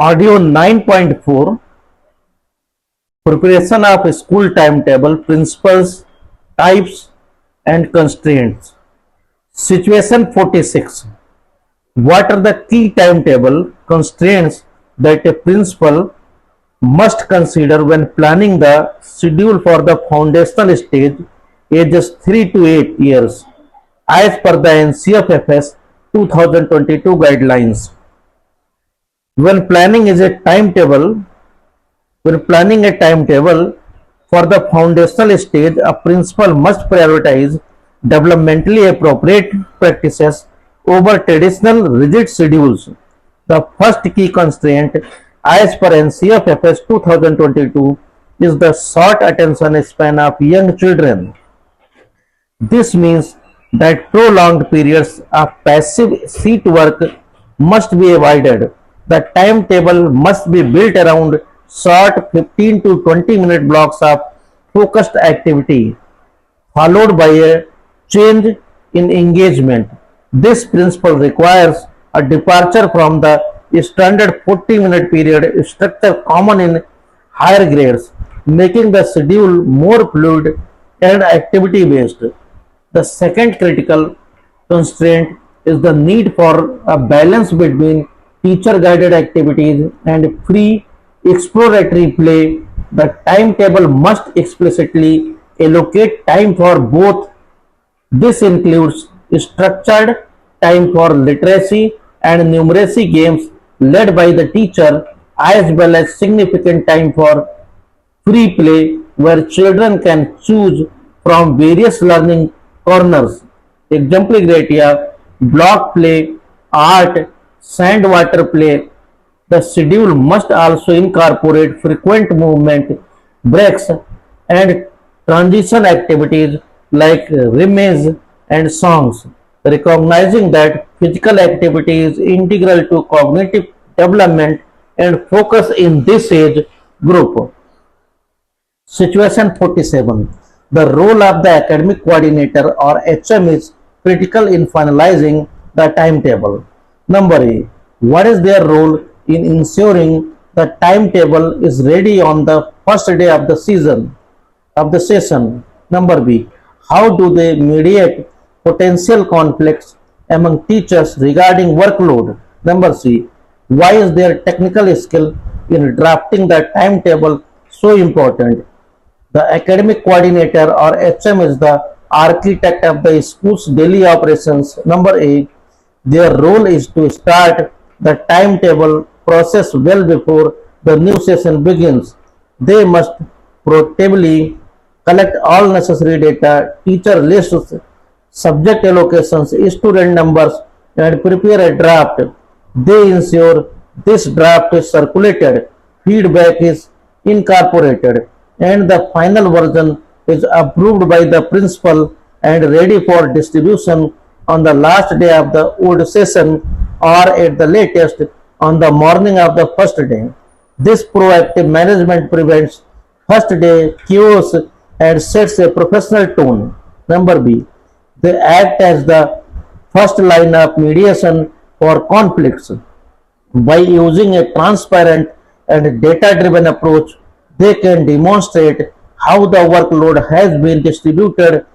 Audio 9.4, Preparation of a School Timetable, Principles, Types and Constraints. Situation 46. What are the key timetable constraints that a principal must consider when planning the schedule for the foundational stage ages 3 to 8 years as per the NCFFS 2022 guidelines? When planning is a timetable, when planning a timetable for the foundational stage, a principal must prioritize developmentally appropriate practices over traditional rigid schedules. The first key constraint as per NCFFS 2022 is the short attention span of young children. This means that prolonged periods of passive seat work must be avoided. The timetable must be built around short 15 to 20-minute blocks of focused activity, followed by a change in engagement. This principle requires a departure from the standard 40-minute period structure common in higher grades, making the schedule more fluid and activity based. The second critical constraint is the need for a balance between teacher guided activities and free exploratory play. The timetable must explicitly allocate time for both. This includes structured time for literacy and numeracy games led by the teacher, as well as significant time for free play where children can choose from various learning corners. Example criteria: block play, art, sand water play. The schedule must also incorporate frequent movement, breaks, and transition activities like rimmage and songs, recognizing that physical activity is integral to cognitive development and focus in this age group. Situation 47. The role of the academic coordinator or HM is critical in finalizing the timetable. Number A. What is their role in ensuring the timetable is ready on the first day of the session? Number B. How do they mediate potential conflicts among teachers regarding workload? Number C. Why is their technical skill in drafting the timetable so important? The academic coordinator or HM is the architect of the school's daily operations. Number A. Their role is to start the timetable process well before the new session begins. They must proactively collect all necessary data, teacher lists, subject allocations, student numbers, and prepare a draft. They ensure this draft is circulated, feedback is incorporated, and the final version is approved by the principal and ready for distribution on the last day of the old session or at the latest on the morning of the first day. This proactive management prevents first day chaos and sets a professional tone. Number B. They act as the first line of mediation for conflicts. By using a transparent and data-driven approach, they can demonstrate how the workload has been distributed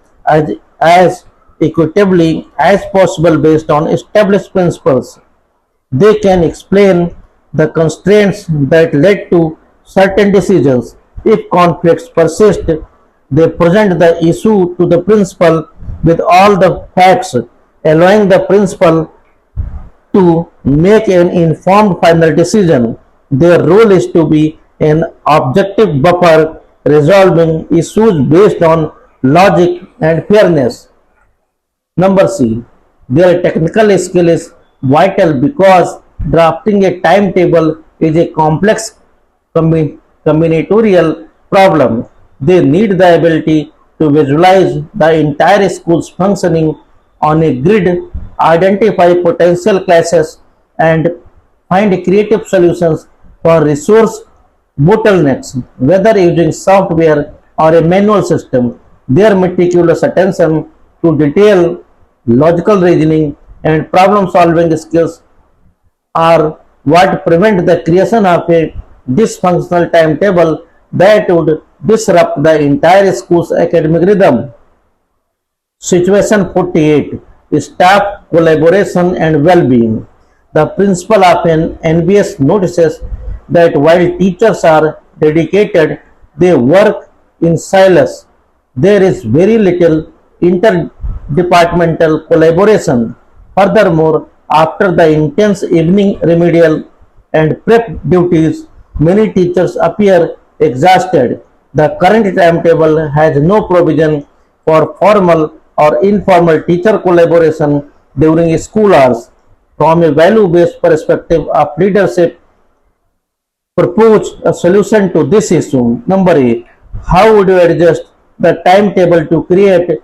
as equitably as possible based on established principles. They can explain the constraints that led to certain decisions. If conflicts persist, they present the issue to the principal with all the facts, allowing the principal to make an informed final decision. Their role is to be an objective buffer, resolving issues based on logic and fairness. Number C. Their technical skill is vital because drafting a timetable is a complex combinatorial problem. They need the ability to visualize the entire school's functioning on a grid, identify potential classes, and find creative solutions for resource bottlenecks, whether using software or a manual system. Their meticulous attention to detail, logical reasoning, and problem solving skills are What prevent the creation of a dysfunctional timetable that would disrupt the entire school's academic rhythm? Situation 48. Staff collaboration and well-being. The principal of an NBS notices that while teachers are dedicated, they work in silos. There is very little interdepartmental collaboration. Furthermore, after the intense evening remedial and prep duties, many teachers appear exhausted. The current timetable has no provision for formal or informal teacher collaboration during school hours. From a value-based perspective of leadership, propose a solution to this issue. Number A. How would you adjust the timetable to create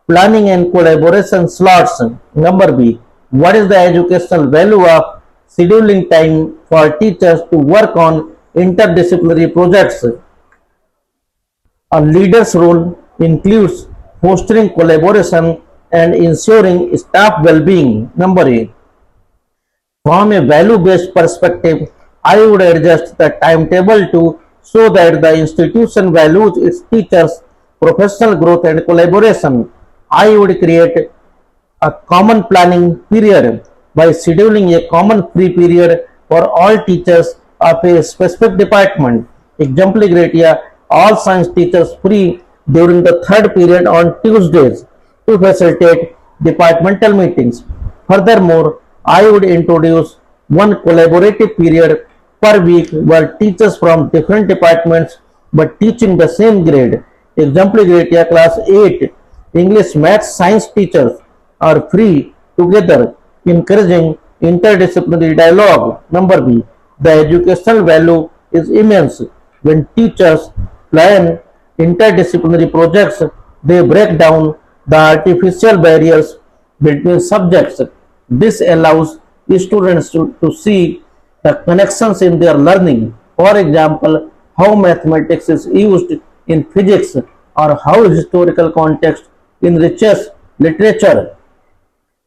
planning and collaboration slots? Number B. What is the educational value of scheduling time for teachers to work on interdisciplinary projects? A leader's role includes fostering collaboration and ensuring staff well-being. Number A. From a value-based perspective, I would adjust the timetable to so that the institution values its teachers' professional growth and collaboration. I would create a common planning period by scheduling a common free period for all teachers of a specific department. Example criteria, all science teachers free during the third period on Tuesdays to facilitate departmental meetings. Furthermore, I would introduce one collaborative period per week where teachers from different departments but teaching the same grade. Example criteria, class 8 English, Math, Science teachers are free together, encouraging interdisciplinary dialogue. Number B. The educational value is immense. When teachers plan interdisciplinary projects, they break down the artificial barriers between subjects. This allows students to see the connections in their learning. For example, how mathematics is used in physics or how historical context enriches literature.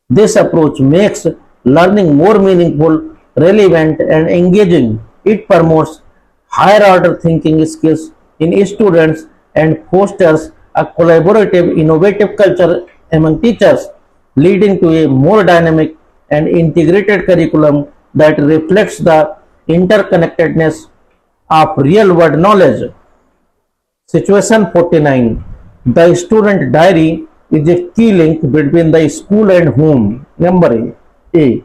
This approach makes learning more meaningful, relevant, and engaging. It promotes higher order thinking skills in students and fosters a collaborative, innovative culture among teachers, leading to a more dynamic and integrated curriculum that reflects the interconnectedness of real world knowledge. Situation 49. The student diary is a key link between the school and home. Number A.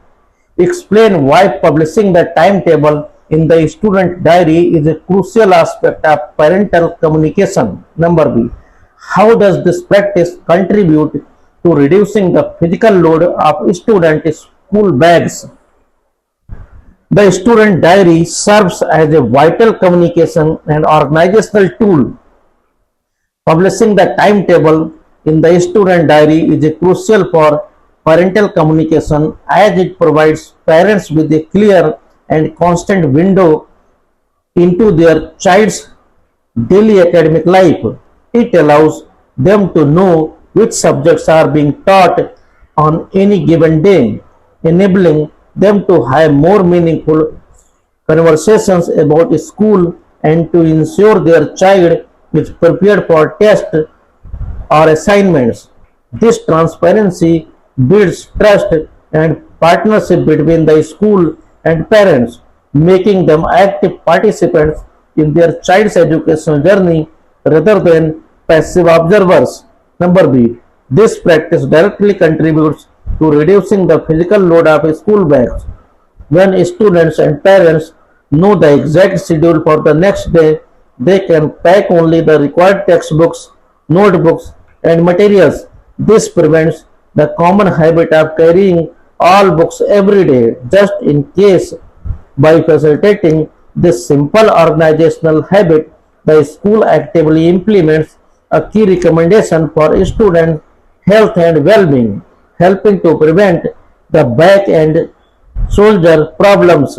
Explain why publishing the timetable in the student diary is a crucial aspect of parental communication. Number B. How does this practice contribute to reducing the physical load of student school bags? The student diary serves as a vital communication and organizational tool. Publishing the timetable in the student diary is crucial for parental communication as it provides parents with a clear and constant window into their child's daily academic life. It allows them to know which subjects are being taught on any given day, enabling them to have more meaningful conversations about school and to ensure their child is prepared for tests or assignments. This transparency builds trust and partnership between the school and parents, making them active participants in their child's educational journey rather than passive observers. Number B. This practice directly contributes to reducing the physical load of school bags. When students and parents know the exact schedule for the next day, they can pack only the required textbooks, notebooks, and materials. This prevents the common habit of carrying all books every day just in case. By facilitating this simple organizational habit, the school actively implements a key recommendation for student health and well-being, helping to prevent the back and shoulder problems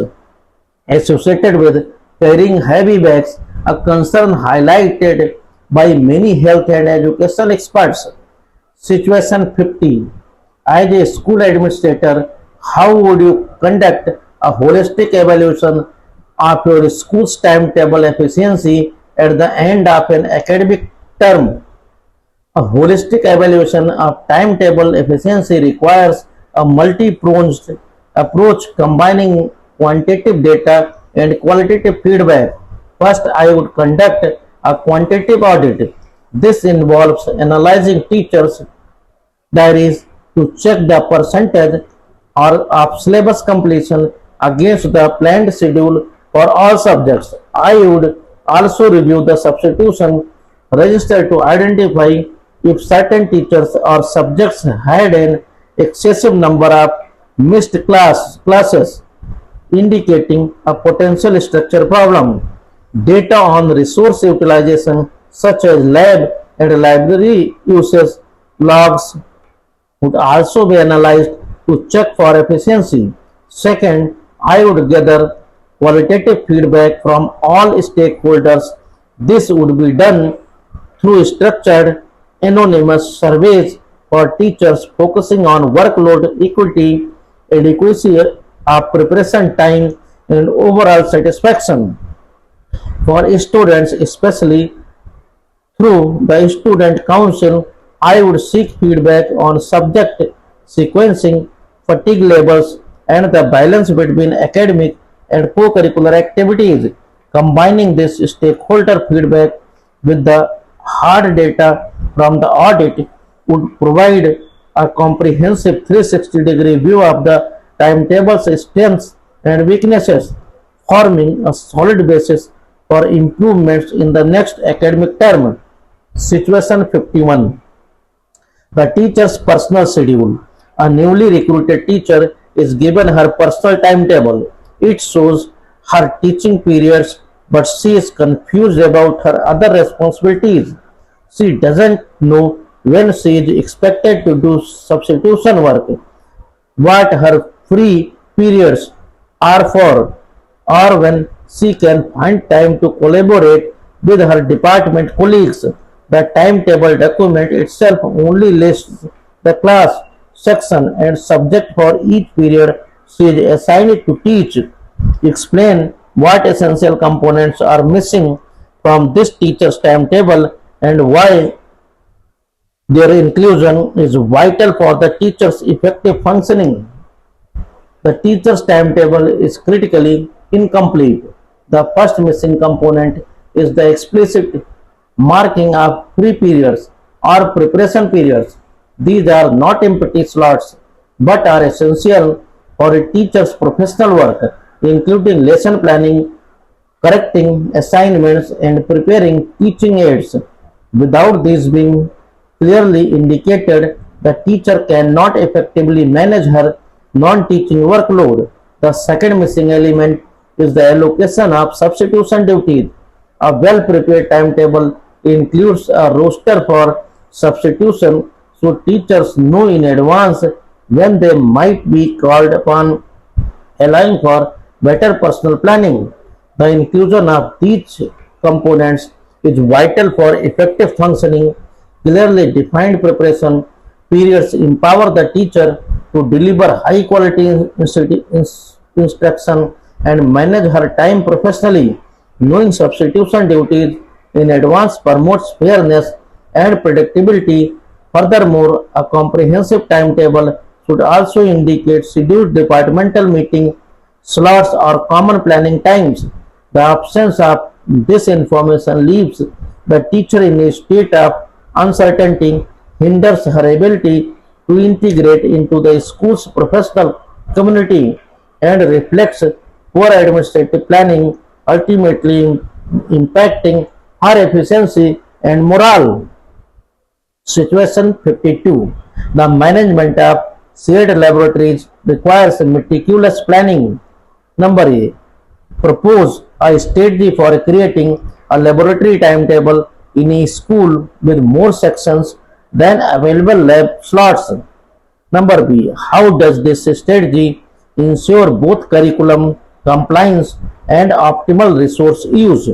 associated with carrying heavy bags, a concern highlighted by many health and educational experts. Situation 50. As a school administrator, how would you conduct a holistic evaluation of your school's timetable efficiency at the end of an academic term. A holistic evaluation of timetable efficiency requires a multi-pronged approach combining quantitative data and qualitative feedback. First, I would conduct a quantitative audit. This involves analyzing teachers' diaries to check the percentage or of syllabus completion against the planned schedule for all subjects. I would also review the substitution register to identify if certain teachers or subjects had an excessive number of missed classes, indicating a potential structure problem. Data on resource utilization such as lab and library uses logs would also be analyzed to check for efficiency. Second, I would gather qualitative feedback from all stakeholders. This would be done through structured anonymous surveys for teachers focusing on workload equity, adequacy of preparation time, and overall satisfaction. For students, especially through the student council, I would seek feedback on subject sequencing, fatigue levels, and the balance between academic and co-curricular activities. Combining this stakeholder feedback with the hard data from the audit would provide a comprehensive 360-degree view of the timetable's strengths and weaknesses, forming a solid basis for improvements in the next academic term. Situation 51. The teacher's personal schedule. A newly recruited teacher is given her personal timetable. It shows her teaching periods, but she is confused about her other responsibilities. She doesn't know when she is expected to do substitution work, what her free periods are for, or when she can find time to collaborate with her department colleagues. The timetable document itself only lists the class, section, and subject for each period she is assigned to teach. Explain what essential components are missing from this teacher's timetable and why their inclusion is vital for the teacher's effective functioning. The teacher's timetable is critically incomplete. The first missing component is the explicit marking of free periods or preparation periods. These are not empty slots but are essential for a teacher's professional work, including lesson planning, correcting assignments, and preparing teaching aids. Without these being clearly indicated, the teacher cannot effectively manage her non-teaching workload. The second missing element is the allocation of substitution duties. A well-prepared timetable includes a roster for substitution so teachers know in advance when they might be called upon, allowing for better personal planning. The inclusion of these components is vital for effective functioning. Clearly defined preparation periods empower the teacher to deliver high quality instruction and manage her time professionally. Knowing substitution duties in advance promotes fairness and predictability. Furthermore, a comprehensive timetable should also indicate scheduled departmental meeting slots or common planning times. The absence of this information leaves the teacher in a state of uncertainty, hinders her ability to integrate into the school's professional community, and reflects poor administrative planning, ultimately impacting her efficiency and morale. Situation 52. The management of shared laboratories requires meticulous planning. Number A. Propose a strategy for creating a laboratory timetable in a school with more sections than available lab slots. Number B. How does this strategy ensure both curriculum compliance and optimal resource use?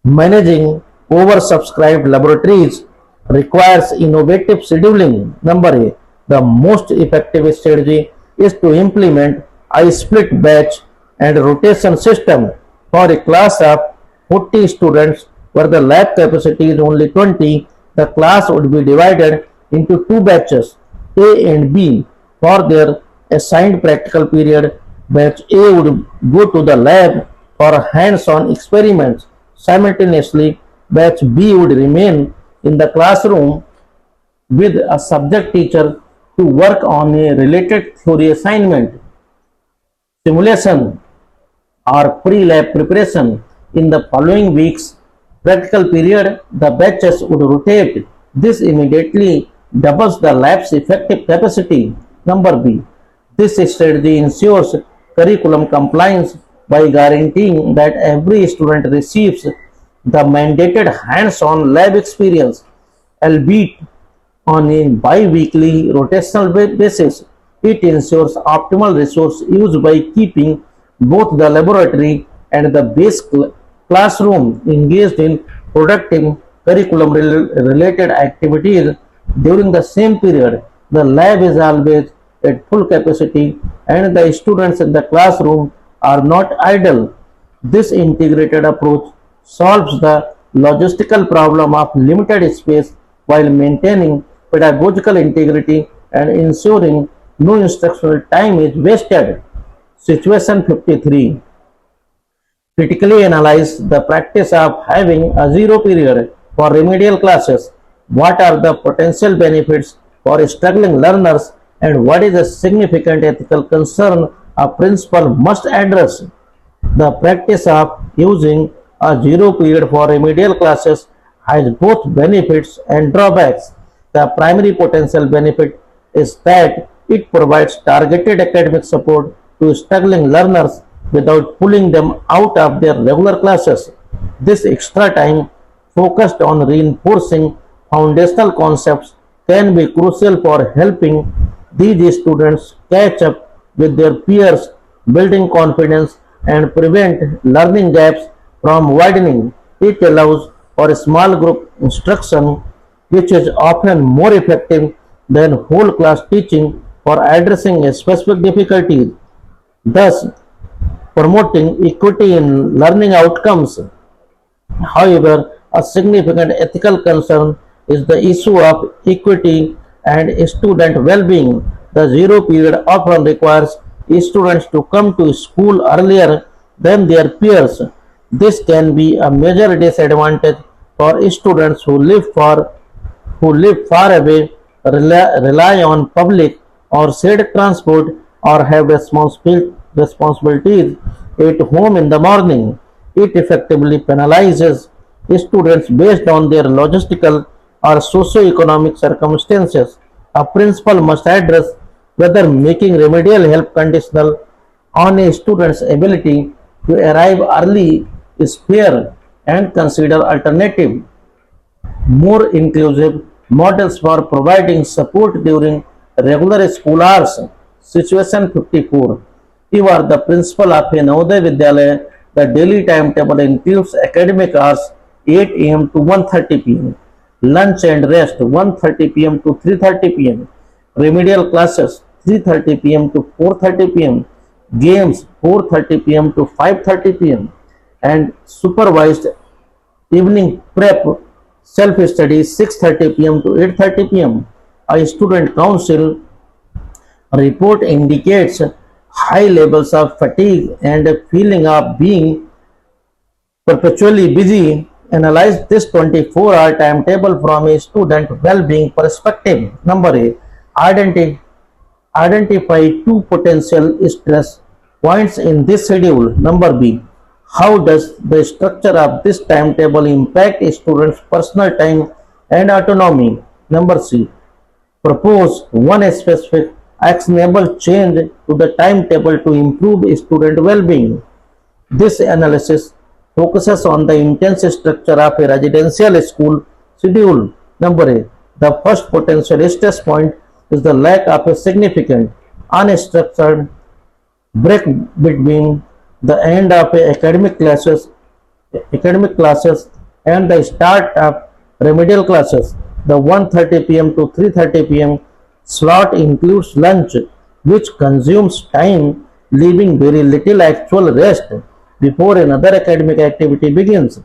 Managing oversubscribed laboratories requires innovative scheduling. Number A. The most effective strategy is to implement a split batch and rotation system for a class of 40 students where the lab capacity is only 20. The class would be divided into two batches, A and B, for their assigned practical period. Batch A would go to the lab for hands-on experiments. Simultaneously, batch B would remain in the classroom with a subject teacher to work on a related theory assignment. Simulation or pre-lab preparation. In the following week's practical period, the batches would rotate. This immediately doubles the lab's effective capacity. Number B. This strategy ensures curriculum compliance by guaranteeing that every student receives the mandated hands-on lab experience, albeit on a bi-weekly rotational basis. It ensures optimal resource use by keeping both the laboratory and the base classroom engaged in productive curriculum related activities during the same period. The lab is always at full capacity and the students in the classroom are not idle. This integrated approach solves the logistical problem of limited space while maintaining pedagogical integrity and ensuring no instructional time is wasted. Situation 53. Critically analyze the practice of having a zero period for remedial classes. What are the potential benefits for struggling learners and what is a significant ethical concern a principal must address? The practice of using a zero period for remedial classes has both benefits and drawbacks. The primary potential benefit is that it provides targeted academic support to struggling learners without pulling them out of their regular classes. This extra time focused on reinforcing foundational concepts can be crucial for helping these students catch up with their peers, building confidence, and prevent learning gaps from widening. It allows for small group instruction, which is often more effective than whole class teaching for addressing a specific difficulties, thus promoting equity in learning outcomes. However, a significant ethical concern is the issue of equity and student well-being. The zero period often requires students to come to school earlier than their peers. This can be a major disadvantage for students who live far away, rely on public or shared transport, or have responsibilities at home in the morning. It effectively penalizes students based on their logistical or socio-economic circumstances. A principal must address whether making remedial help conditional on a student's ability to arrive early is fair and consider alternative, more inclusive models for providing support during regular school hours. Situation 54. You are the principal of a Navodaya Vidyalaya. The daily timetable includes academic hours 8 am to 1:30 pm, lunch and rest 1:30 pm to 3:30 pm, remedial classes 3:30 pm to 4:30 pm, games 4:30 pm to 5:30 pm, and supervised evening prep self-study 6:30 pm to 8:30 pm. A student council report indicates high levels of fatigue and a feeling of being perpetually busy. Analyze this 24-hour timetable from a student well-being perspective. Number A. Identify two potential stress points in this schedule. Number B. How does the structure of this timetable impact a student's personal time and autonomy? Number C. Propose one specific actionable change to the timetable to improve student well-being. This analysis focuses on the intense structure of a residential school schedule. Number A. The first potential stress point is the lack of a significant unstructured break between the end of academic classes and the start of remedial classes. The 1:30 pm to 3:30 pm slot includes lunch, which consumes time leaving very little actual rest before another academic activity begins.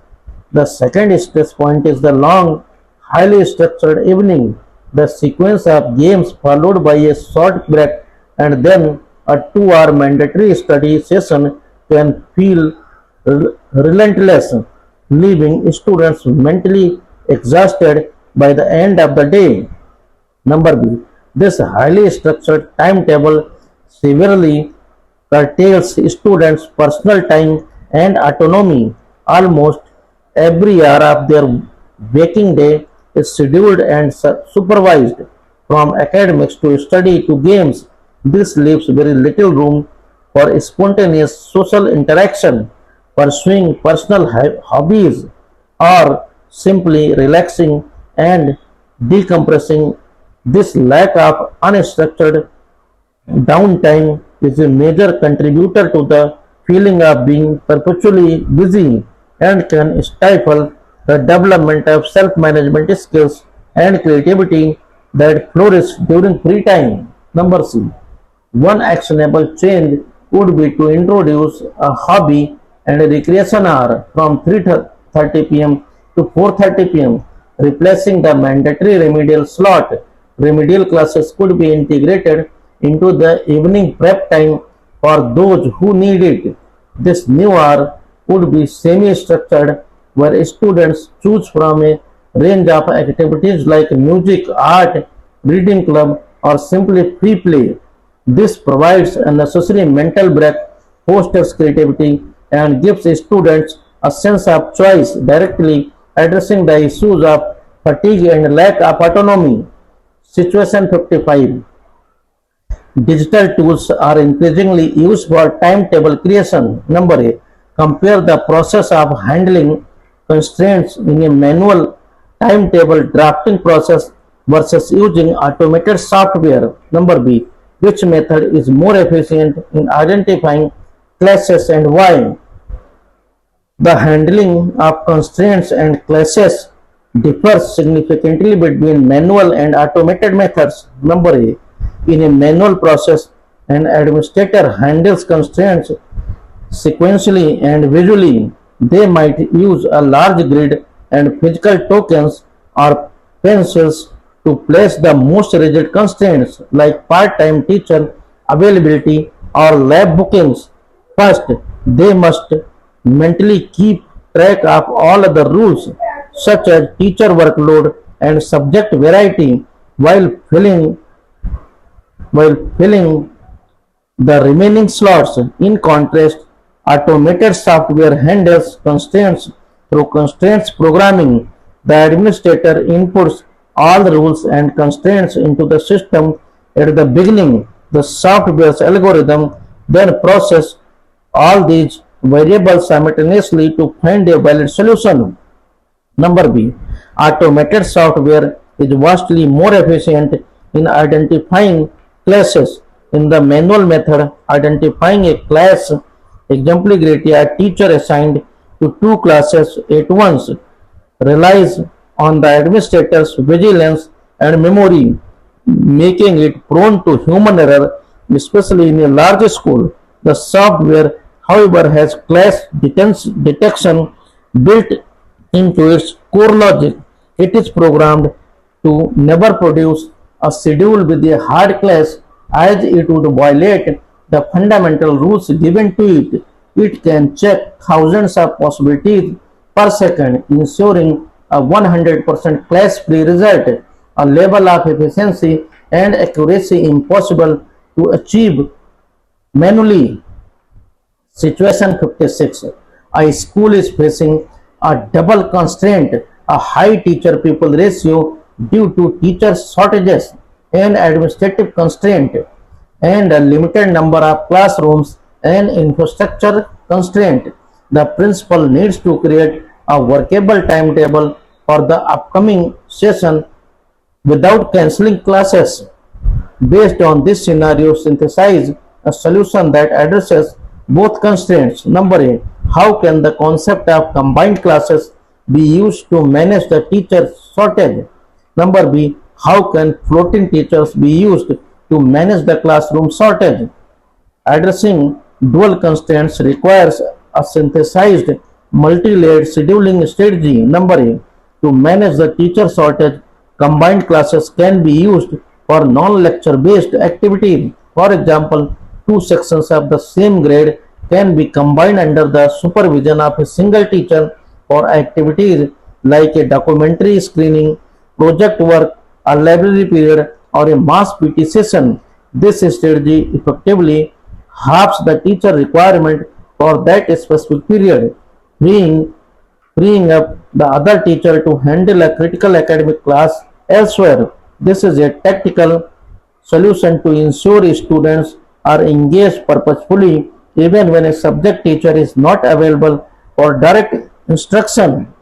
The second stress point is the long, highly structured evening. The sequence of games followed by a short break and then a 2 hour mandatory study session can feel relentless, leaving students mentally exhausted by the end of the day. Number B. This highly structured timetable severely curtails students' personal time and autonomy. Almost every hour of their waking day is scheduled and supervised, from academics to study to games. This leaves very little room for spontaneous social interaction, pursuing personal hobbies, or simply relaxing and decompressing. This lack of unstructured downtime is a major contributor to the feeling of being perpetually busy and can stifle the development of self-management skills and creativity that flourish during free time. Number C. One actionable change would be to introduce a hobby and a recreation hour from 3:30 p.m. to 4:30 p.m., replacing the mandatory remedial slot. Remedial classes could be integrated into the evening prep time for those who need it. This new hour would be semi-structured where students choose from a range of activities like music, art, reading club, or simply free play. This provides a necessary mental break, fosters creativity, and gives students a sense of choice, directly addressing the issues of fatigue and lack of autonomy. Situation 55. Digital tools are increasingly used for timetable creation. Number A. Compare the process of handling constraints in a manual timetable drafting process versus using automated software. Number B. Which method is more efficient in identifying classes and why? The handling of constraints and classes differs significantly between manual and automated methods. Number A. In a manual process, an administrator handles constraints sequentially and visually. They might use a large grid and physical tokens or pencils to place the most rigid constraints like part-time teacher availability or lab bookings. First, they must mentally keep track of all other rules such as teacher workload and subject variety while filling the remaining slots. In contrast, automated software handles constraints through constraints programming. The administrator inputs all the rules and constraints into the system at the beginning. The software's algorithm then processes all these variables simultaneously to find a valid solution. Number B. Automated software is vastly more efficient in identifying classes. In the manual method, identifying a class exemplarity a teacher assigned to two classes at once relies on the administrator's vigilance and memory, making it prone to human error, especially in a large school. The software, however, has class detection built into its core logic. It is programmed to never produce a schedule with a hard class as it would violate the fundamental rules given to it. It can check thousands of possibilities per second, ensuring a 100% class-free result, a level of efficiency and accuracy impossible to achieve manually. Situation 56. A school is facing a double constraint, a high teacher-pupil ratio due to teacher shortages and administrative constraint, and a limited number of classrooms and infrastructure constraint. The principal needs to create a workable timetable for the upcoming session without cancelling classes. Based on this scenario, synthesize a solution that addresses both constraints. Number A. How can the concept of combined classes be used to manage the teacher shortage? Number B. How can floating teachers be used to manage the classroom shortage? Addressing dual constraints requires a synthesized, multi-layered scheduling strategy. Number A. To manage the teacher shortage, combined classes can be used for non-lecture based activities. For example, two sections of the same grade can be combined under the supervision of a single teacher for activities like a documentary screening, project work, a library period, or a mass PT session. This strategy effectively halves the teacher requirement for that specific period, freeing, freeing up the other teacher to handle a critical academic class elsewhere. This is a tactical solution to ensure students are engaged purposefully even when a subject teacher is not available for direct instruction.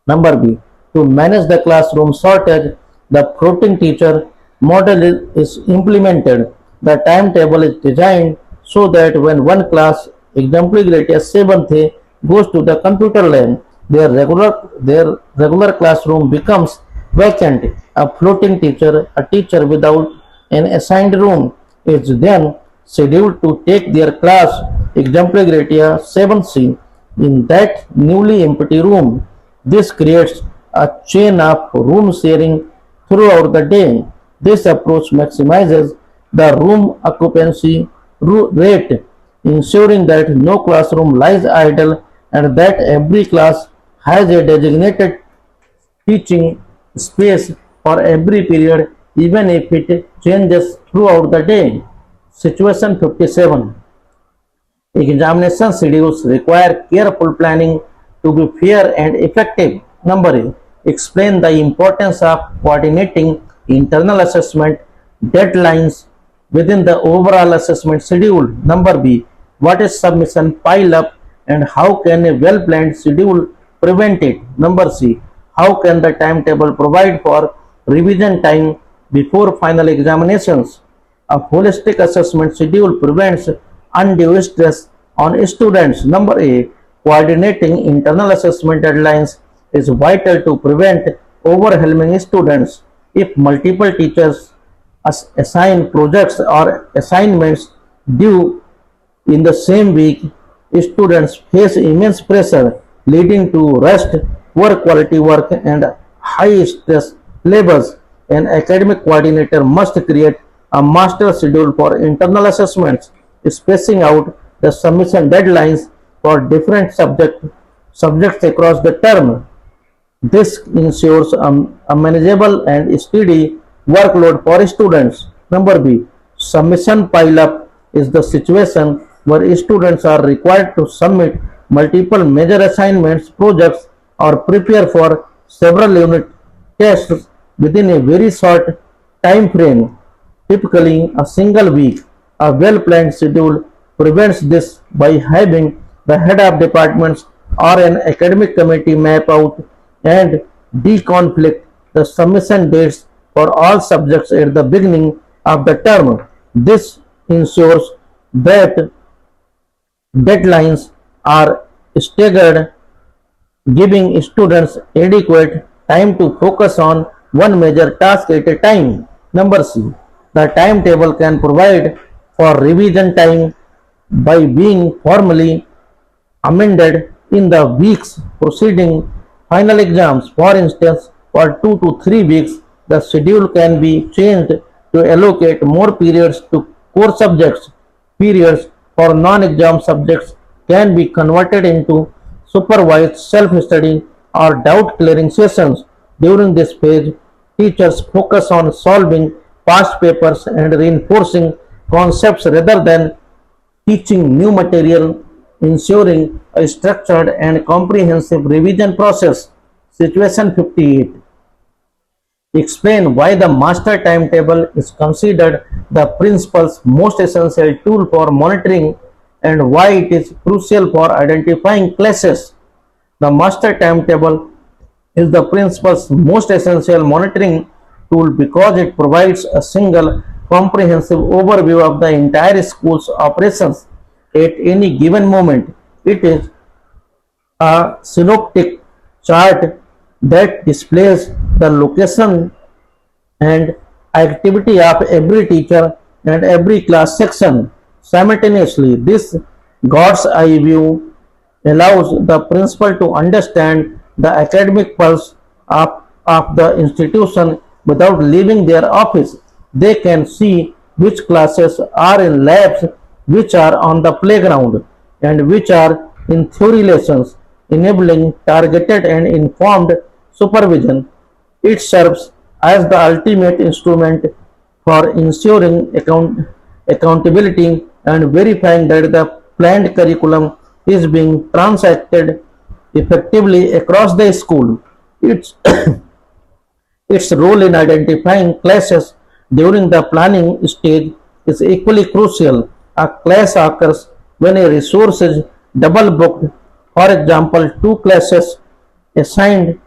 Number B. To manage the classroom shortage, the floating teacher model is implemented. The timetable is designed so that when one class, example grade 7th, goes to the computer lab, their regular classroom becomes vacant. A floating teacher, a teacher without an assigned room, is then scheduled to take their class, example grade 7C, in that newly empty room. This creates a chain of room sharing throughout the day. This approach maximizes the room occupancy rate, ensuring that no classroom lies idle and that every class has a designated teaching space for every period, even if it changes throughout the day. Situation 57. Examination schedules require careful planning to be fair and effective. Number A. Explain the importance of coordinating internal assessment deadlines within the overall assessment schedule. Number B. What is submission pile up and how can a well planned schedule prevent it? Number C. How can the timetable provide for revision time before final examinations? A holistic assessment schedule prevents undue stress on students. Number A. Coordinating internal assessment deadlines is vital to prevent overwhelming students. If multiple teachers assign projects or assignments due in the same week, students face immense pressure, leading to rest, poor quality work, and high stress levels. An academic coordinator must create a master schedule for internal assessments, spacing out the submission deadlines for different subjects across the term. This ensures a manageable and steady workload for students. Number B. Submission pile-up is the situation where students are required to submit multiple major assignments, projects, or prepare for several unit tests within a very short time frame, typically a single week. A well-planned schedule prevents this by having the head of departments or an academic committee map out and deconflict the submission dates for all subjects at the beginning of the term. This ensures that deadlines are staggered, giving students adequate time to focus on one major task at a time. Number C. The timetable can provide for revision time by being formally amended in the weeks preceding final exams. For instance, for 2 to 3 weeks, the schedule can be changed to allocate more periods to core subjects. Periods for non-exam subjects can be converted into supervised self-study or doubt-clearing sessions. During this phase, teachers focus on solving past papers and reinforcing concepts rather than teaching new material, ensuring a structured and comprehensive revision process. Situation 58. Explain why the master timetable is considered the principal's most essential tool for monitoring and why it is crucial for identifying classes. The master timetable is the principal's most essential monitoring tool because it provides a single comprehensive overview of the entire school's operations at any given moment. It is a synoptic chart that displays the location and activity of every teacher and every class section. Simultaneously, this God's eye view allows the principal to understand the academic pulse of the institution without leaving their office. They can see which classes are in labs, which are on the playground, and which are in theory lessons, enabling targeted and informed supervision. It serves as the ultimate instrument for ensuring accountability and verifying that the planned curriculum is being transacted effectively across the school. Its, its role in identifying classes during the planning stage is equally crucial. A class occurs when a resource is double booked, for example, two classes assigned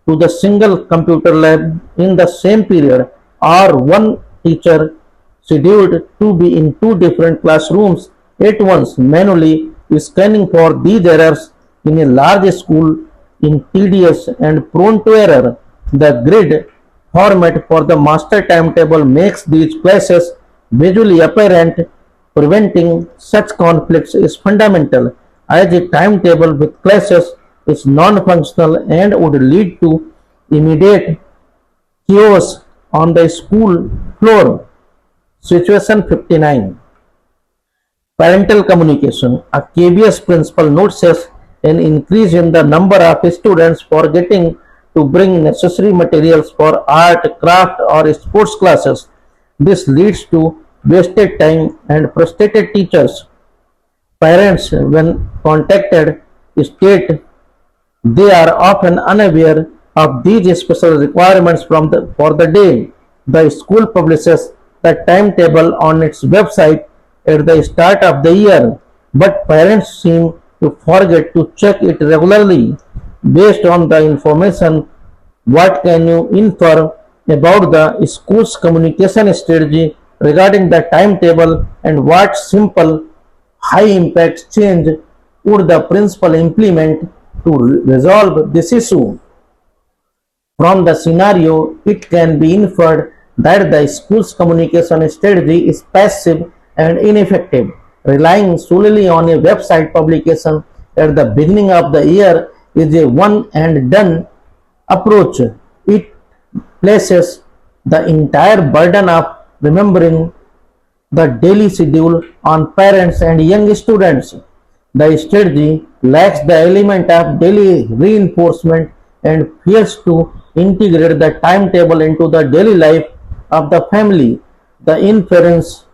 to the single computer lab in the same period, or one teacher scheduled to be in two different classrooms at once, manually scanning for these errors in a large school in tedious and prone to error. The grid format for the master timetable makes these classes visually apparent. Preventing such conflicts is fundamental, as a timetable with classes is non-functional and would lead to immediate chaos on the school floor. Situation 59. Parental communication. A KBS principal notices an increase in the number of students forgetting to bring necessary materials for art, craft, or sports classes. This leads to wasted time and frustrated teachers. Parents, when contacted, state they are often unaware of these special requirements for the day. The school publishes the timetable on its website at the start of the year, but parents seem to forget to check it regularly. Based on the information, what can you infer about the school's communication strategy regarding the timetable, and what simple high impact change would the principal implement to resolve this issue? From the scenario, it can be inferred that the school's communication strategy is passive and ineffective, relying solely on a website publication at the beginning of the year is a one and done approach. It places the entire burden of remembering the daily schedule on parents and young students. The strategy lacks the element of daily reinforcement and fails to integrate the timetable into the daily life of the family. The inference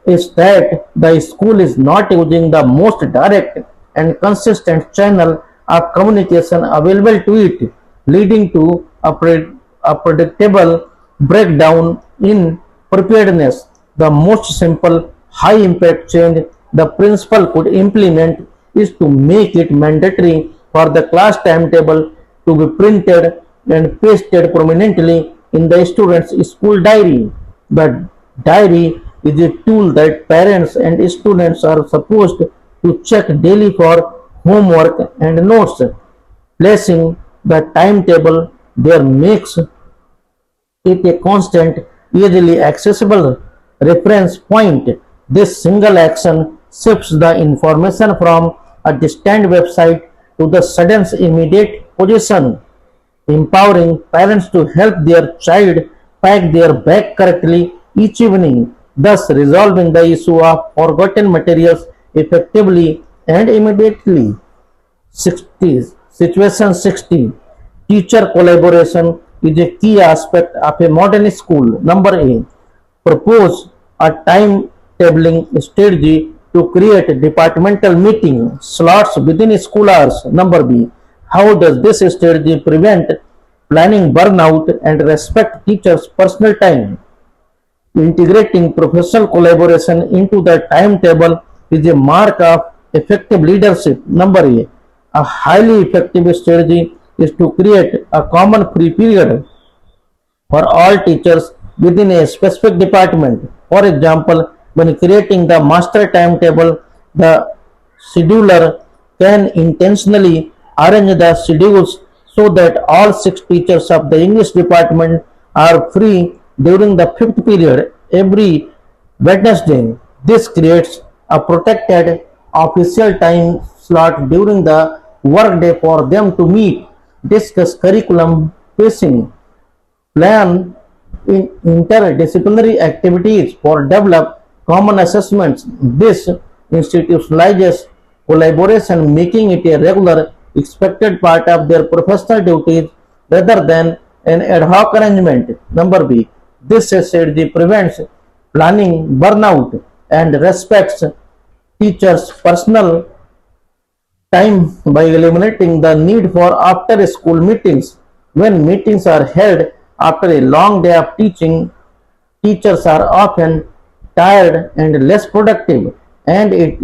is that the school is not using the most direct and consistent channel of communication available to it, leading to a predictable breakdown in preparedness. The most simple, high impact change the principal could implement is to make it mandatory for the class timetable to be printed and pasted prominently in the student's school diary. The diary is a tool that parents and students are supposed to check daily for homework and notes. Placing the timetable there makes it a constant, easily accessible reference point. This single action shifts the information from a distant website to the student's immediate position, empowering parents to help their child pack their bag correctly each evening, thus resolving the issue of forgotten materials effectively and immediately. 60. Situation 60. Teacher collaboration is a key aspect of a modern school. Number A. Propose a time-tabling strategy to create departmental meeting slots within school hours. Number B. How does this strategy prevent planning burnout and respect teachers' personal time? Integrating professional collaboration into the timetable is a mark of effective leadership. Number A. A highly effective strategy is to create a common free period for all teachers within a specific department. For example, when creating the master timetable, the scheduler can intentionally arrange the schedules so that all six teachers of the English department are free during the fifth period every Wednesday. This creates a protected official time slot during the workday for them to meet, discuss curriculum pacing, plan interdisciplinary activities for develop common assessments. This institutionalizes collaboration, making it a regular, expected part of their professional duties rather than an ad hoc arrangement. Number B. This strategy prevents planning burnout and respects teachers' personal time by eliminating the need for after school meetings. When meetings are held after a long day of teaching, teachers are often tired and less productive, and it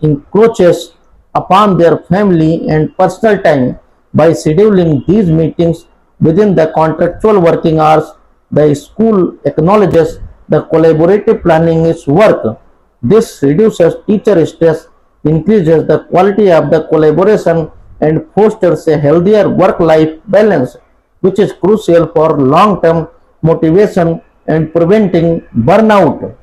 encroaches upon their family and personal time. By scheduling these meetings within the contractual working hours, the school acknowledges the collaborative planning is work. This reduces teacher stress, increases the quality of the collaboration, and fosters a healthier work-life balance, which is crucial for long-term motivation and preventing burnout.